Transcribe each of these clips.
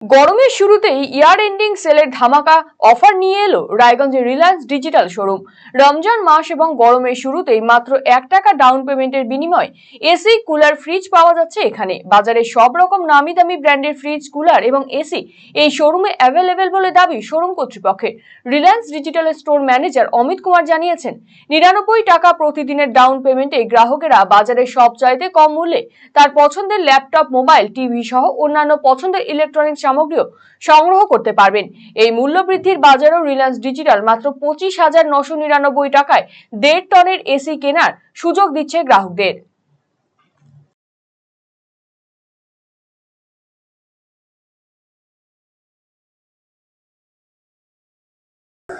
গরমের শুরুতেই year ending সেলের ধামাকা অফার নিয়ে এলো রায়গঞ্জের রিলায়েন্স ডিজিটাল শোরুম। রমজান মাস এবং গরমের শুরুতেই মাত্র 1 টাকা ডাউন পেমেন্টের বিনিময়ে এসি, কুলার, ফ্রিজ পাওয়া যাচ্ছে এখানে। বাজারে সব রকম নামি দামি ব্র্যান্ডের ফ্রিজ, কুলার এবং এসি এই শোরুমে অ্যাভেলেবেল বলে দাবি শোরুম কর্তৃপক্ষের। Reliance digital store manager Amit Kumar জানিয়েছেন, 99 টাকা প্রতিদিনের ডাউন পেমেন্টে গ্রাহকেরা বাজারের সবচাইতে কম মূল্যে তার পছন্দের ল্যাপটপ, মোবাইল, টিভি সহ অন্যান্য পছন্দের ইলেকট্রনিক্স সামগ্রীও সংগ্রহ করতে পারবেন। এই মূল্য বৃদ্ধির বাজারেও রিলায়েন্স ডিজিটাল মাত্র 25,999 টাকায় 1.5 টনের এসি কেনার সুযোগ দিচ্ছে গ্রাহকদের।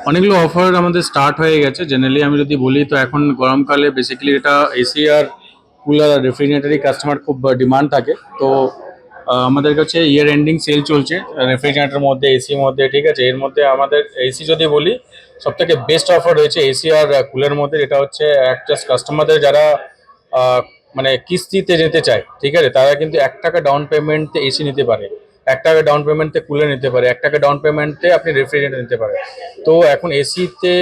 অনেকগুলো অফার আমাদের স্টার্ট হয়ে গেছে। জেনারেলি আমি যদি বলি তো এখন গরমকালে বেসিক্যালি এটা এসি আর কুলার আর রেফ্রিজারেটরই কাস্টমার খুব ডিমান্ড থাকে। তো আমাদের কাছে ইয়ার এন্ডিং সেল চলছে রেফ্রিজারেটরের মধ্যে, এসির মধ্যে, ঠিক আছে। এর মধ্যে আমাদের এসি যদি বলি, সব থেকে বেস্ট অফার রয়েছে এসি আর কুলারের মধ্যে। এটা হচ্ছে জাস্ট কাস্টমারদের যারা আহ, মানে কিস্তিতে যেতে চায়, ঠিক আছে, তারা কিন্তু 1 টাকা ডাউন পেমেন্টে এসি নিতে পারে, 1 টাকা ডাউন পেমেন্টে কুলার নিতে পারে, 1 টাকা ডাউন পেমেন্টে আপনি রেফ্রিজারেটর নিতে পারেন। তো এখন এসিতে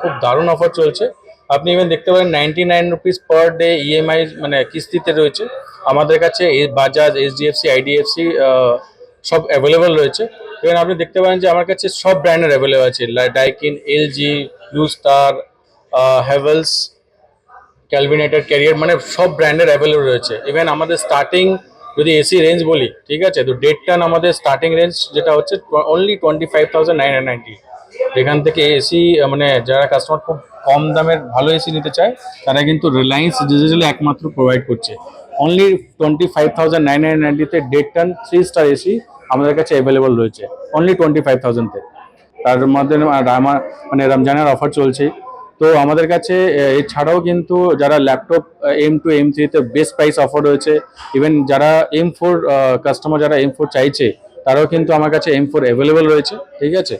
খুব দারুণ অফার চলছে। আপনি ইভেন দেখতে পারেন 99 রুপিস পার ডে ইএমআই মানে কিস্তিতে রয়েছে আমাদের কাছে। বাজাজ, এইচডিএফসি, আইডিএফসি সব অ্যাভেলেবেল রয়েছে। ইভেন আপনি দেখতে পারেন যে আমার কাছে সব ব্র্যান্ডের অ্যাভেলেবেল আছে, Daikin, LG, Blue Star, Havells, ক্যালভিনেটের, ক্যারিয়ার, মানে সব ব্র্যান্ডের অ্যাভেলেবল রয়েছে। ইভেন আমাদের স্টার্টিং যদি এসি রেঞ্জ বলি, ঠিক আছে, তো 1.5 টন আমাদের স্টার্টিং রেঞ্জ যেটা হচ্ছে অনলি 25,990। এখান থেকে এসি মানে যারা কাস্টমার খুব কম দামের ভালো এসি নিতে চায়, তারা কিন্তু রিলায়েন্স ডিজিটাল একমাত্র প্রোভাইড করছে। অনলি 25,990-তে 1.5 টন 3 স্টার এসি আমাদের কাছে অ্যাভেলেবল রয়েছে অনলি 25,000-তে। তার মধ্যে মানে রমজানের অফার চলছে। তো আমাদের কাছে এছাড়াও কিন্তু যারা ল্যাপটপ M2 M3-তে বেস্ট প্রাইস অফার রয়েছে। ইভেন যারা M4 কাস্টমার, যারা M4 চাইছে, তারাও কিন্তু আমার কাছে M4 অ্যাভেলেবেল রয়েছে, ঠিক আছে।